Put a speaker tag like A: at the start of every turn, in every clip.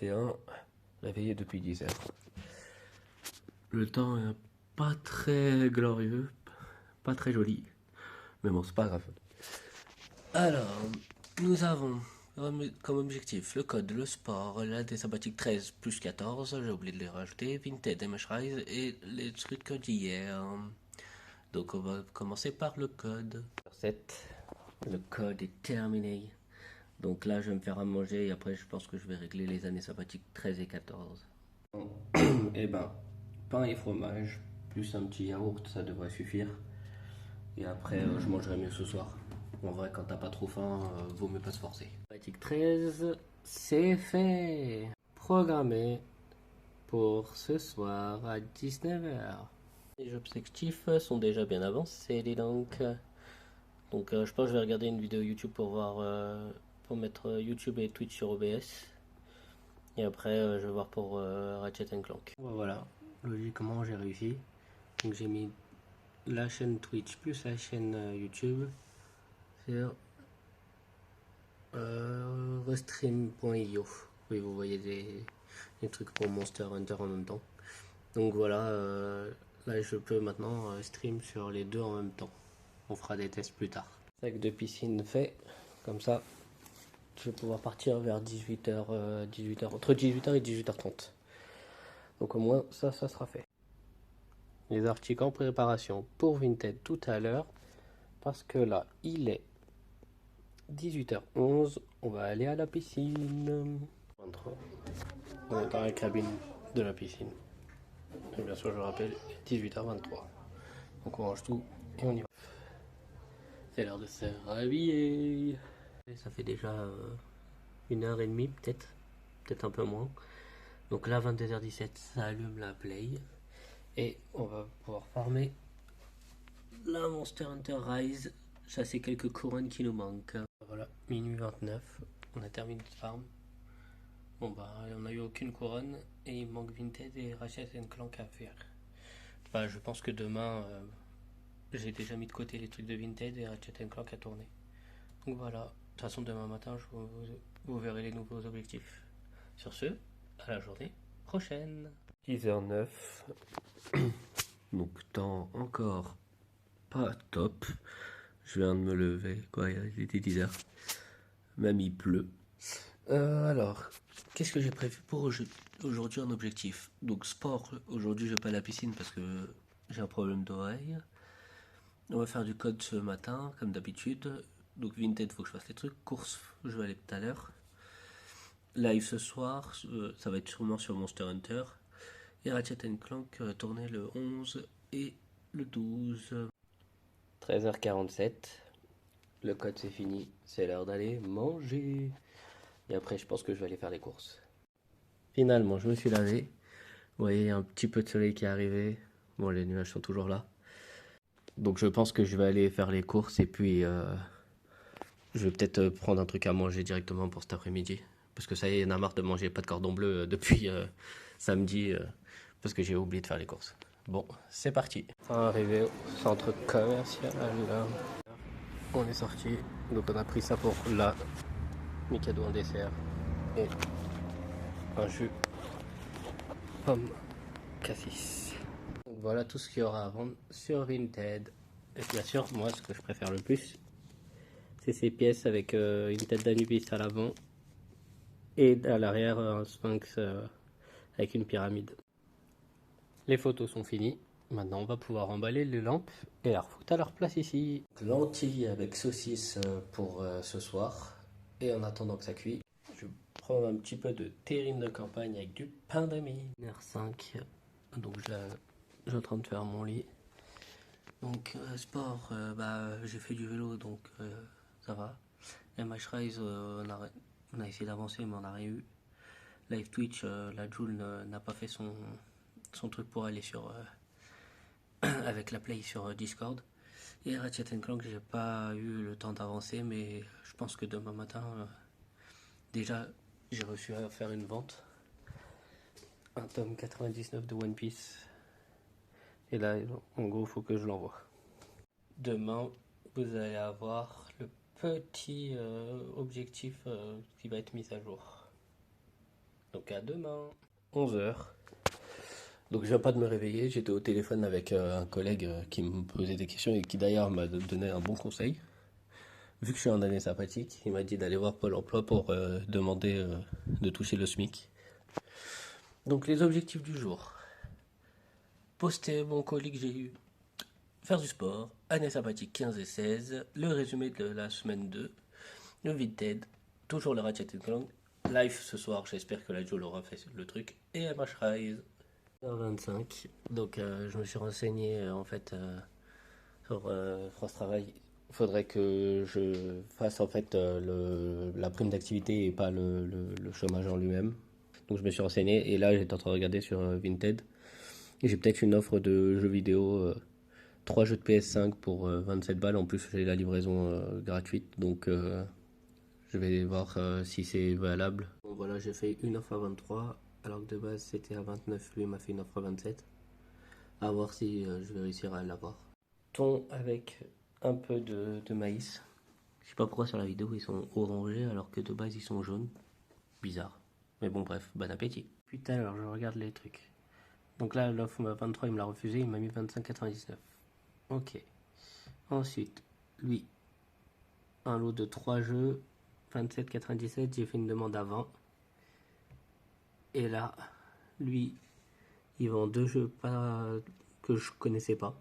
A: 21, réveillé depuis 10 heures. Le temps est pas très glorieux, pas très joli, mais bon, c'est pas grave. Alors, nous avons comme objectif le code, le sport, l'année sabbatique 13 plus 14, j'ai oublié de les rajouter, Vinted, MH Rise et les trucs d'hier. Donc on va commencer par le code. 7, le code est terminé. Donc là, je vais me faire à manger et après, je pense que je vais régler les années sabbatiques 13 et 14. Eh ben, pain et fromage, plus un petit yaourt, ça devrait suffire. Et après, je mangerai mieux ce soir. En vrai, quand t'as pas trop faim, vaut mieux pas se forcer. Sabbatique 13, c'est fait. Programmé pour ce soir à 19h. Les objectifs sont déjà bien avancés, dis donc. Donc je pense que je vais regarder une vidéo YouTube pour voir, pour mettre YouTube et Twitch sur OBS. Et après je vais voir pour Ratchet Clank. Voilà, logiquement j'ai réussi. Donc j'ai mis la chaîne Twitch plus la chaîne YouTube sur restream.io. Oui, vous voyez des trucs pour Monster Hunter en même temps. Donc voilà, là je peux maintenant stream sur les deux en même temps. On fera des tests plus tard. Sac de piscine fait, comme ça je vais pouvoir partir vers 18h, entre 18h et 18h30. Donc au moins ça sera fait. Les articles en préparation pour Vinted tout à l'heure, parce que là il est 18h11, on va aller à la piscine. 23. On est dans la cabine de la piscine. Et bien sûr je rappelle 18h23. Donc on range tout et on y va. C'est l'heure de se réveiller. Et ça fait déjà 1h30 peut-être un peu moins. Donc là 22h17 ça allume la play et on va pouvoir farmer la Monster Hunter Rise, chasser quelques couronnes qui nous manquent. Voilà, minuit 29, on a terminé de farm. Bon bah on a eu aucune couronne et il manque Vinted et Ratchet Clank à faire. Bah je pense que demain j'ai déjà mis de côté les trucs de Vinted et Ratchet Clank à tourner. Donc voilà, de toute façon demain matin vous verrez les nouveaux objectifs. Sur ce, à la journée prochaine. 10h09, donc temps encore pas top. Je viens de me lever, quoi, il était 10h. Même il pleut. Alors, qu'est-ce que j'ai prévu pour aujourd'hui en objectif? Donc sport, aujourd'hui je vais pas à la piscine parce que j'ai un problème d'oreille. On va faire du code ce matin, comme d'habitude. Donc Vinted, faut que je fasse les trucs. Course, je vais aller tout à l'heure. Live ce soir, ça va être sûrement sur Monster Hunter. Et Ratchet Clank tourné le 11 et le 12. 13h47. Le code c'est fini. C'est l'heure d'aller manger. Et après, je pense que je vais aller faire les courses. Finalement, je me suis lavé. Vous voyez, il y a un petit peu de soleil qui est arrivé. Bon, les nuages sont toujours là. Donc je pense que je vais aller faire les courses et puis je vais peut-être prendre un truc à manger directement pour cet après-midi. Parce que ça y est, il y en a marre de manger pas de cordon bleu depuis samedi parce que j'ai oublié de faire les courses. Bon, c'est parti. Enfin, arrivé au centre commercial, là. On est sorti. Donc on a pris ça pour là. Mikado en dessert. Et un jus pomme cassis. Donc voilà tout ce qu'il y aura à vendre sur Vinted. Et bien sûr, moi ce que je préfère le plus, c'est ces pièces avec une tête d'Anubis à l'avant et à l'arrière un sphinx avec une pyramide. Les photos sont finies. Maintenant on va pouvoir emballer les lampes et les refoutre à leur place ici. Lentilles avec saucisse pour ce soir. Et en attendant que ça cuit, je vais prendre un petit peu de terrine de campagne avec du pain de mie. 1h05, donc je suis en train de faire mon lit. Donc sport, j'ai fait du vélo donc ça va. MH Rise, on a essayé d'avancer mais on n'a rien eu. Live Twitch, la Joule n'a pas fait son truc pour aller sur avec la play sur Discord. Et Ratchet Clank, j'ai pas eu le temps d'avancer mais je pense que demain matin, déjà j'ai réussi à faire une vente. Un tome 99 de One Piece. Et là, en gros, il faut que je l'envoie. Demain, vous allez avoir le petit objectif qui va être mis à jour. Donc à demain, 11 h. Donc je viens pas de me réveiller, j'étais au téléphone avec un collègue qui me posait des questions et qui d'ailleurs m'a donné un bon conseil. Vu que je suis en année sympathique, il m'a dit d'aller voir Pôle emploi pour demander de toucher le SMIC. Donc les objectifs du jour. Poster mon colis que j'ai eu. Faire du sport. Année sympathique 15 et 16. Le résumé de la semaine 2. Le Vinted. Toujours le Ratchet Clank. Live ce soir, j'espère que la Joe aura fait le truc. Et MH Rise. 25. Donc je me suis renseigné en fait sur France Travail. Il faudrait que je fasse en fait la prime d'activité et pas le chômage en lui-même. Donc je me suis renseigné et là j'étais en train de regarder sur Vinted. Et j'ai peut-être une offre de jeux vidéo, 3 jeux de PS5 pour 27 balles. En plus j'ai la livraison gratuite. Donc je vais voir si c'est valable. Bon voilà, j'ai fait une offre à 23 alors que de base c'était à 29. Lui m'a fait une offre à 27. À voir si je vais réussir à l'avoir. Thon avec un peu de maïs. Je sais pas pourquoi sur la vidéo ils sont orangés alors que de base ils sont jaunes. Bizarre. Mais bon bref, bon appétit. Putain alors je regarde les trucs. Donc là l'offre 23 il me l'a refusé, il m'a mis 25,99. Ok. Ensuite, lui, un lot de 3 jeux, 27,97, j'ai fait une demande à 20. Et là, lui, il vend 2 jeux que je connaissais pas.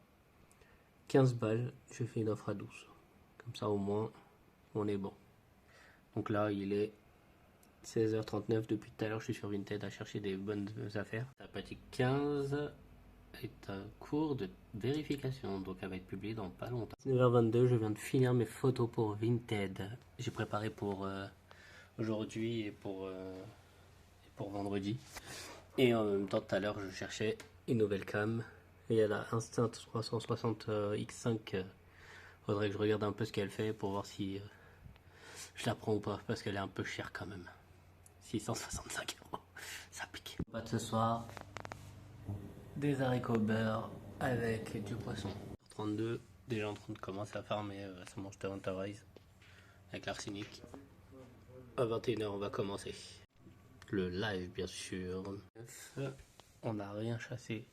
A: 15 balles, je fais une offre à 12. Comme ça au moins, on est bon. Donc là, il est 16h39. Depuis tout à l'heure, je suis sur Vinted à chercher des bonnes affaires. Sympathique 15 est un cours de vérification, donc elle va être publiée dans pas longtemps. 19h22, je viens de finir mes photos pour Vinted. J'ai préparé pour aujourd'hui et pour vendredi. Et en même temps, tout à l'heure, je cherchais une nouvelle cam. Et il y a la Instinct 360 X5. Faudrait que je regarde un peu ce qu'elle fait pour voir si je la prends ou pas, parce qu'elle est un peu chère quand même. 665 €, ça pique. Pas de ce soir, des haricots beurre avec du poisson. 32, déjà en train de commencer à farmer ça mange de Hunter Rise avec l'arsenic. À 21 h, on va commencer. Le live, bien sûr. On n'a rien chassé.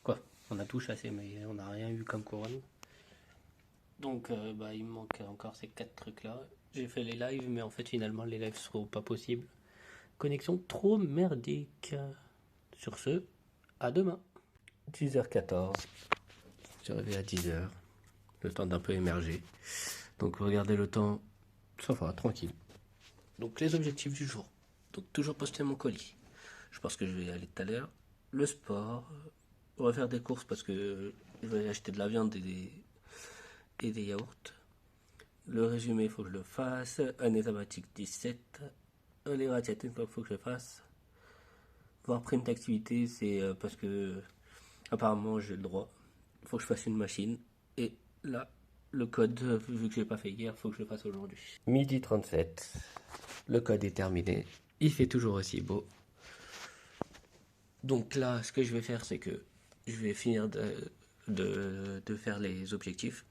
A: Quoi? On a tout chassé, mais on n'a rien eu comme couronne. Donc, il me manque encore ces 4 trucs-là. J'ai fait les lives, mais en fait, finalement, les lives seront pas possibles. Connexion trop merdique. Sur ce, à demain. 10h14. Je suis arrivé à 10 h. Le temps d'un peu émerger. Donc, regardez le temps. Ça va, tranquille. Donc, les objectifs du jour. Donc, toujours poster mon colis. Je pense que je vais y aller tout à l'heure. Le sport. Refaire des courses parce que je vais acheter de la viande et des yaourts. Le résumé, il faut que je le fasse. Année sabbatique 17. Les ratiates, il faut que je le fasse. Voir prime d'activité, c'est parce que apparemment j'ai le droit. Il faut que je fasse une machine. Et là, le code, vu que je l'ai pas fait hier, il faut que je le fasse aujourd'hui. Midi 37. Le code est terminé. Il fait toujours aussi beau. Donc là, ce que je vais faire, c'est que je vais finir de faire les objectifs.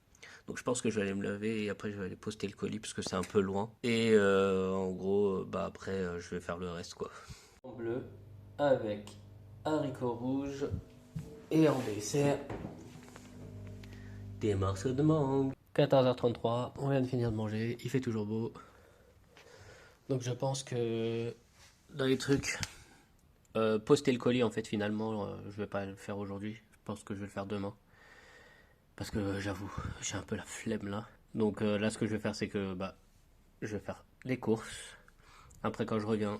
A: Donc je pense que je vais aller me lever et après je vais aller poster le colis parce que c'est un peu loin. Et en gros, après je vais faire le reste quoi. En bleu avec haricots rouges et en dessert des morceaux de mangue. 14h33, on vient de finir de manger, il fait toujours beau. Donc je pense que dans les trucs, poster le colis en fait finalement, je vais pas le faire aujourd'hui. Je pense que je vais le faire demain. Parce que j'avoue, j'ai un peu la flemme là. Donc là ce que je vais faire c'est que je vais faire les courses. Après quand je reviens,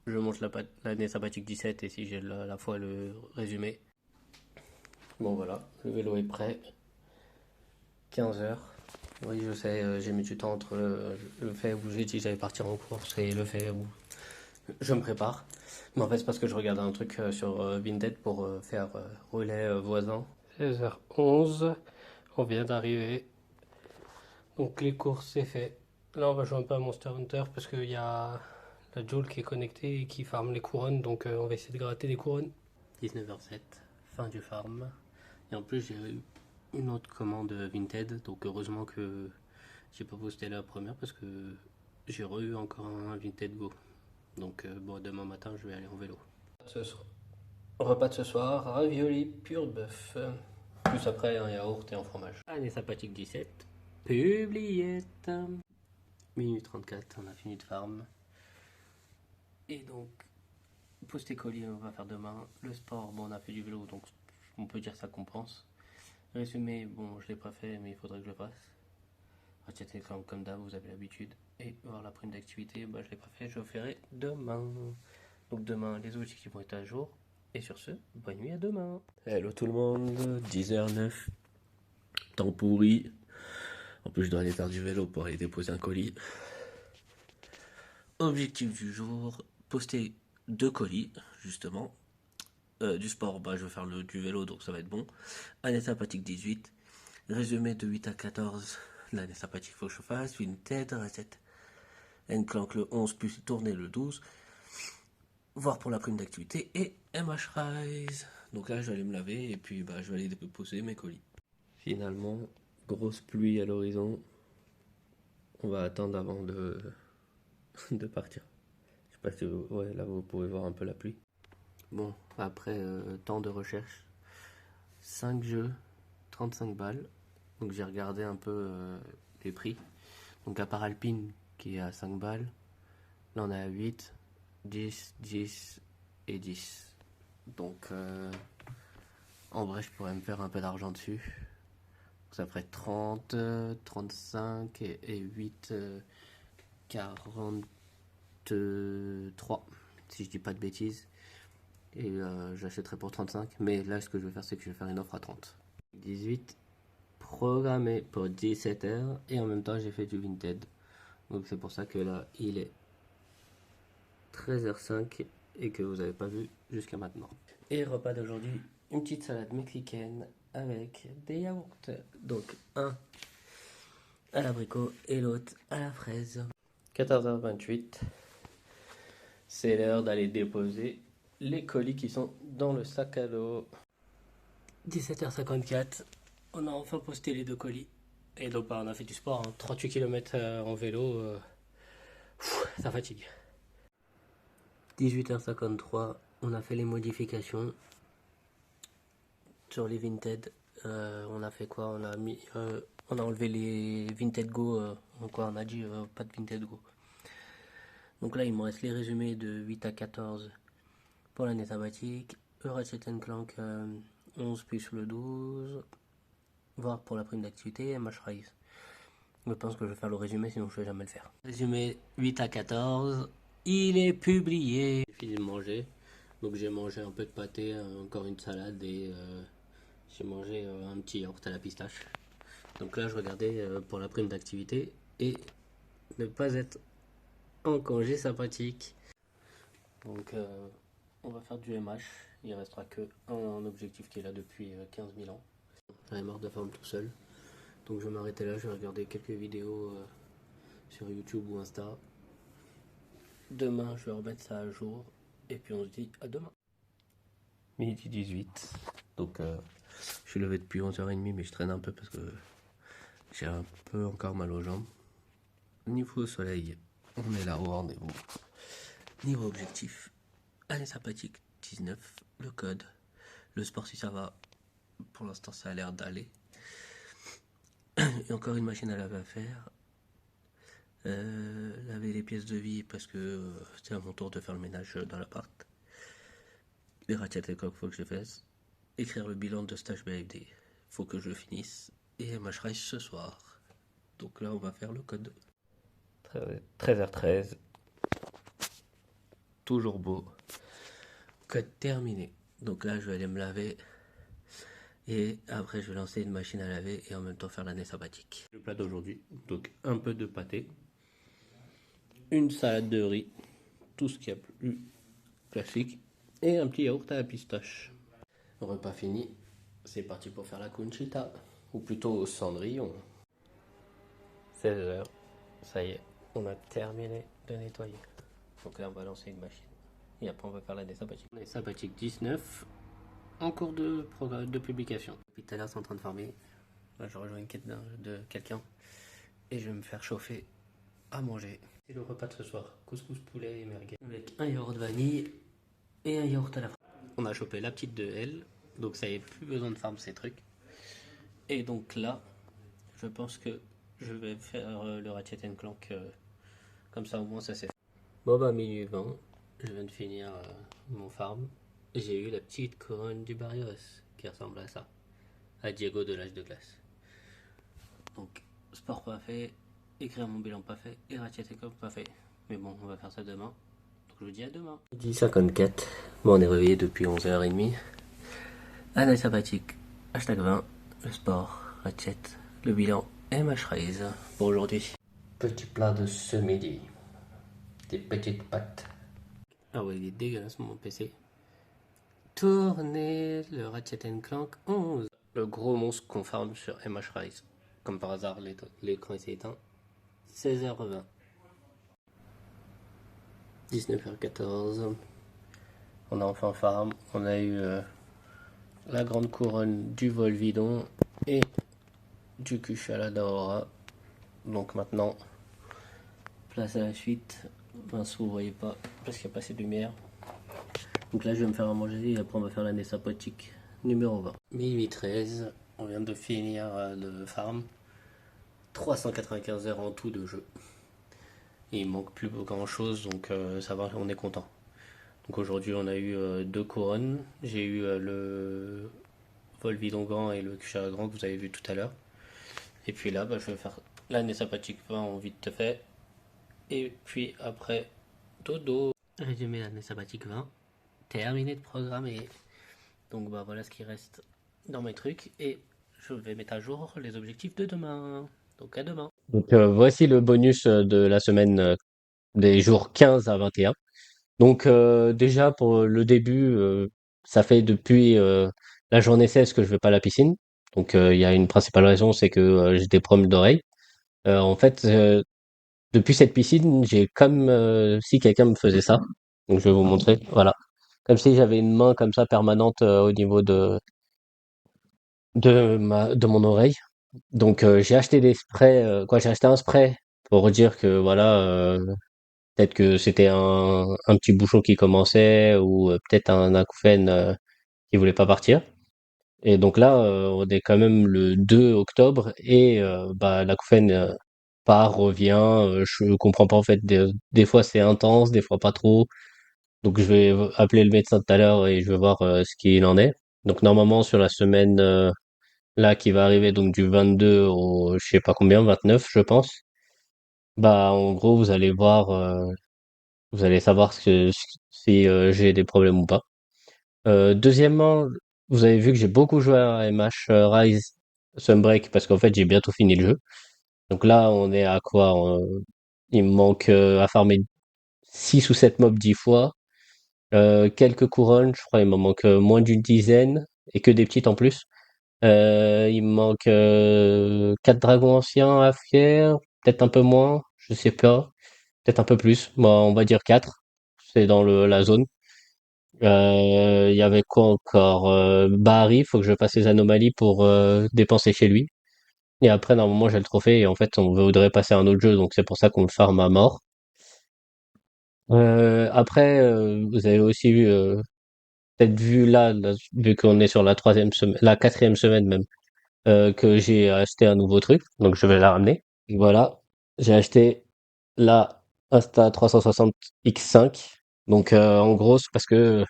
A: je monte l'année sabbatique 17 et si j'ai la fois le résumé. Bon voilà, le vélo est prêt. 15 h. Oui je sais, j'ai mis du temps entre le fait où j'ai dit que j'allais partir en course et le fait où je me prépare. Mais en fait c'est parce que je regarde un truc sur Vinted pour faire relais voisin. 16h11, on vient d'arriver. Donc les courses c'est fait. Là on va jouer un peu à Monster Hunter parce qu'il y a la Joule qui est connectée et qui farme les couronnes. Donc on va essayer de gratter des couronnes. 19h07, fin du farm. Et en plus j'ai eu une autre commande Vinted. Donc heureusement que j'ai pas posté la première parce que j'ai eu encore un Vinted Go. Donc bon, demain matin, je vais aller en vélo. Ce soir. Repas de ce soir, ravioli pur de bœuf. Plus après, un yaourt et un fromage. Année sympathique 17. Publiette. Minuit 34, on a fini de farm. Et donc, poster colis, on va faire demain. Le sport, bon, on a fait du vélo, donc on peut dire ça compense. Résumé, bon, je l'ai pas fait, mais il faudrait que je le fasse. Ratchet et Clank comme d'hab, vous avez l'habitude. Et voir la prime d'activité, bah, je l'ai pas fait, je le ferai demain. Donc demain, les objectifs vont être à jour. Et sur ce, bonne nuit, à demain. Hello tout le monde, 10h09. Temps pourri. En plus, je dois aller faire du vélo pour aller déposer un colis. Objectif du jour, poster 2 colis, justement. Du sport, bah, je vais faire du vélo, donc ça va être bon. Année sympathique 18. Résumé de 8 à 14. L'année sympathique, faut que je fasse. Vinted, recette. Clank le 11, plus tourner le 12. Voir pour la prime d'activité. Et MH Rise. Donc là, je vais aller me laver et puis bah, je vais aller déposer mes colis. Finalement, grosse pluie à l'horizon. On va attendre avant de, de partir. Je sais pas si ouais, là vous pouvez voir un peu la pluie. Bon, après temps de recherche, 5 jeux, 35 balles. Donc j'ai regardé un peu les prix. Donc à part Alpine qui est à 5 balles, là on est à 8, 10, 10 et 10. Donc en vrai je pourrais me faire un peu d'argent dessus. Donc, ça ferait 30, 35 et 8, 43 si je dis pas de bêtises. Et j'achèterai pour 35. Mais là ce que je vais faire c'est que je vais faire une offre à 30. 18 programmé pour 17h et en même temps j'ai fait du Vinted. Donc c'est pour ça que là il est 13h05 et que vous n'avez pas vu jusqu'à maintenant. Et repas d'aujourd'hui, une petite salade mexicaine avec des yaourts. Donc un à l'abricot et l'autre à la fraise. 14h28, c'est l'heure d'aller déposer les colis qui sont dans le sac à dos. 17h54, on a enfin posté les 2 colis. Et donc bah, on a fait du sport, hein. 38 km en vélo, ça fatigue. 18h53, on a fait les modifications sur les Vinted. On a fait quoi? On a enlevé les Vinted Go. Quoi, on a dit pas de Vinted Go. Donc là, il me reste les résumés de 8 à 14 pour l'année sabbatique. Ratchet Clank 11 plus le 12. Voir pour la prime d'activité et MH Rise. Je pense que je vais faire le résumé, sinon je vais jamais le faire. Résumé 8 à 14. Il est publié. J'ai fini de manger. Donc j'ai mangé un peu de pâté, encore une salade et j'ai mangé un petit yaourt à la pistache. Donc là je regardais pour la prime d'activité et ne pas être en congé sympathique. Donc on va faire du MH. Il restera que un objectif qui est là depuis 15 000 ans. J'en ai marre de farm tout seul. Donc je vais m'arrêter là, je vais regarder quelques vidéos sur YouTube ou Insta. Demain je vais remettre ça à jour. Et puis on se dit à demain. Midi 18. Donc je suis levé depuis 11h30 mais je traîne un peu parce que j'ai un peu encore mal aux jambes. Niveau soleil, on est là au rendez-vous. Niveau objectif, année sympathique 19, le code. Le sport si ça va, pour l'instant ça a l'air d'aller. Et encore une machine à laver à faire. Laver les pièces de vie parce que c'est à mon tour de faire le ménage dans l'appart. Les Ratchet et Clank, faut que je les fasse. Écrire le bilan de stage BFD, faut que je le finisse. Et MH Rise ce soir. Donc là on va faire le code. 13h13. Toujours beau. Code terminé. Donc là je vais aller me laver. Et après je vais lancer une machine à laver et en même temps faire l'année sabbatique. Le plat d'aujourd'hui, donc un peu de pâté. Une salade de riz. Tout ce qu'il y a plus classique. Et un petit yaourt à la pistache. Repas fini. C'est parti pour faire la conchita. Ou plutôt Cendrillon. 16h. Ça y est, on a terminé de nettoyer. Donc là on va lancer une machine. Et après on va faire l'année sabbatique. L'année sabbatique 19. En cours de publication. Depuis tout à l'heure c'est en train de former. Là je rejoins une quête de quelqu'un. Et je vais me faire chauffer à manger. C'est le repas de ce soir, couscous poulet et merguez. Avec un yaourt vanille et un yaourt à la fraise. On a chopé la petite de L, donc ça y est, plus besoin de farm ces trucs. Et donc là, je pense que je vais faire le Ratchet Clank, comme ça au moins ça c'est fait. Bon bah minuit 20, je viens de finir mon farm. J'ai eu la petite couronne du Barrios qui ressemble à ça, à Diego de l'âge de glace. Donc sport pas fait, écrire mon bilan pas fait et Ratchet Clank pas fait. Mais bon, on va faire ça demain. Donc je vous dis à demain. 10h54, bon on est réveillé depuis 11h30. Année sabbatique, hashtag 20, le sport, Ratchet, le bilan et ma Raise pour aujourd'hui. Petit plat de ce midi, des petites pâtes. Ah ouais, il est dégueulasse mon PC. Tournez le Ratchet Clank 11. Le gros monstre qu'on farm sur MH Rise. Comme par hasard, l'écran s'est éteint. 16h20. 19h14. On a enfin farm. On a eu la grande couronne du Volvidon et du Kushala d'Aura. Donc maintenant, place à la suite. Mince, vous voyez pas parce qu'il n'y a pas assez de lumière. Donc là, je vais me faire à manger et après, on va faire l'année sapotique numéro 20. Minuit 13, on vient de finir le farm. 395 heures en tout de jeu. Et il manque plus grand chose, donc ça va, on est content. Donc aujourd'hui, on a eu deux couronnes. J'ai eu le Volvidon grand et le Kushala grand que vous avez vu tout à l'heure. Et puis là, bah, je vais faire l'année sympathique 20 en vite fait. Et puis après, dodo. Résumé l'année sabbatique 20. Terminé de programmer. Donc bah voilà ce qui reste dans mes trucs. Et je vais mettre à jour les objectifs de demain. Donc à demain. Donc voici le bonus de la semaine des jours 15 à 21. Donc déjà pour le début, ça fait depuis la journée 16 que je vais pas à la piscine. Donc il y a une principale raison, c'est que j'ai des problèmes d'oreille. En fait, depuis cette piscine, j'ai comme si quelqu'un me faisait ça. Donc je vais vous montrer. Voilà. Comme si j'avais une main comme ça permanente au niveau de mon oreille. Donc j'ai acheté des sprays. J'ai acheté un spray pour dire que voilà, peut-être que c'était un petit bouchon qui commençait ou peut-être un acouphène qui voulait pas partir. Et donc là, on est quand même le 2 octobre et bah, l'acouphène part, revient. Je comprends pas en fait. Des fois c'est intense, des fois pas trop. Donc je vais appeler le médecin tout à l'heure et je vais voir ce qu'il en est. Donc normalement sur la semaine là qui va arriver donc du 22 au je sais pas combien, 29 je pense. Bah en gros vous allez voir, vous allez savoir si j'ai des problèmes ou pas. Deuxièmement, vous avez vu que j'ai beaucoup joué à MH Rise Sunbreak parce qu'en fait j'ai bientôt fini le jeu. Donc là on est à quoi? Il me manque à farmer 6 ou 7 mobs 10 fois. Quelques couronnes, je crois il m'en manque moins d'une dizaine et que des petites en plus. Il me manque 4 dragons anciens à faire, peut-être un peu moins, je sais pas, peut-être un peu plus. Moi, on va dire 4. C'est dans la zone. Il y avait quoi encore? Bahri, faut que je fasse les anomalies pour dépenser chez lui. Et après, normalement, j'ai le trophée et en fait, on voudrait passer à un autre jeu, donc c'est pour ça qu'on le farm à mort. Après, vous avez aussi peut-être vu là, vu qu'on est sur la troisième semaine, la quatrième semaine même, que j'ai acheté un nouveau truc, donc je vais la ramener. Voilà, j'ai acheté la Insta 360 X5. Donc en gros, c'est parce que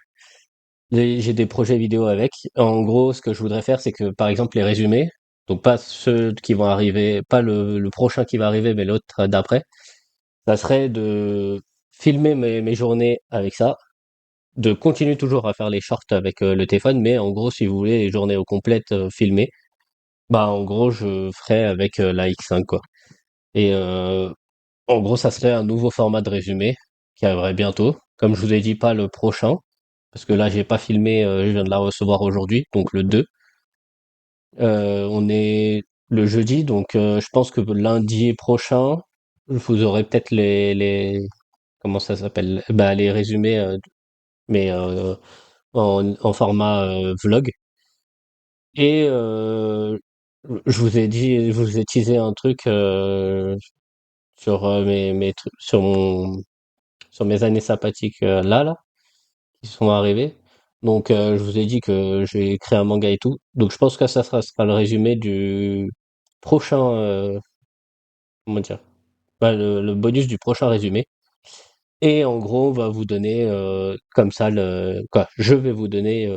A: j'ai des projets vidéo avec. En gros, ce que je voudrais faire, c'est que par exemple les résumés, donc pas ceux qui vont arriver, pas le prochain qui va arriver, mais l'autre d'après, ça serait de filmer mes journées avec ça, de continuer toujours à faire les shorts avec le téléphone, mais en gros, si vous voulez les journées au complète filmées, bah en gros, je ferai avec la X5 quoi. Et en gros, ça serait un nouveau format de résumé qui arriverait bientôt. Comme je vous ai dit, pas le prochain, parce que là, j'ai pas filmé, je viens de la recevoir aujourd'hui, donc le 2. On est le jeudi, donc je pense que lundi prochain, vous aurez peut-être comment ça s'appelle? Bah, les résumés, mais en format vlog. Et je vous ai dit, je vous ai teasé un truc sur sur mes années sabbatiques là, qui sont arrivées. Donc, je vous ai dit que j'ai créé un manga et tout. Donc, je pense que ça sera le résumé du prochain, comment dire, bah, le bonus du prochain résumé. Et en gros, on va vous donner comme ça quoi, je vais vous donner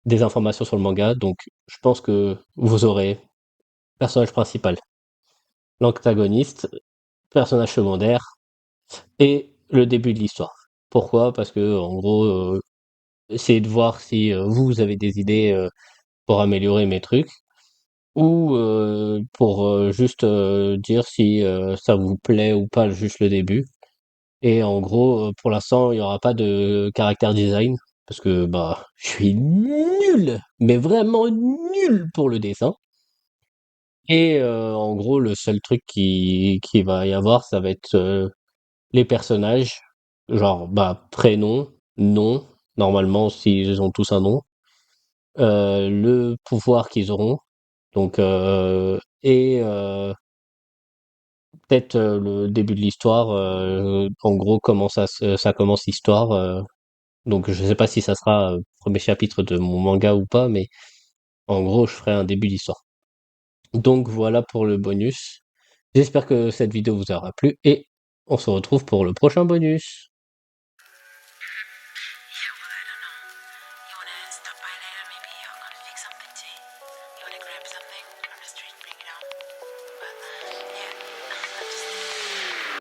A: des informations sur le manga. Donc, je pense que vous aurez personnage principal, l'antagoniste, personnage secondaire et le début de l'histoire. Pourquoi? Parce que en gros, essayez de voir si vous avez des idées pour améliorer mes trucs ou pour juste dire si ça vous plaît ou pas juste le début. Et en gros, pour l'instant, il y aura pas de caractère design parce que bah, je suis nul, mais vraiment nul pour le dessin. Et en gros, le seul truc qui va y avoir, ça va être les personnages, genre bah prénom, nom, normalement s'ils ont tous un nom, le pouvoir qu'ils auront, donc et peut-être le début de l'histoire, en gros comment ça commence l'histoire. Donc je sais pas si ça sera premier chapitre de mon manga ou pas, mais en gros je ferai un début d'histoire. Donc voilà pour le bonus. J'espère que cette vidéo vous aura plu et on se retrouve pour le prochain bonus.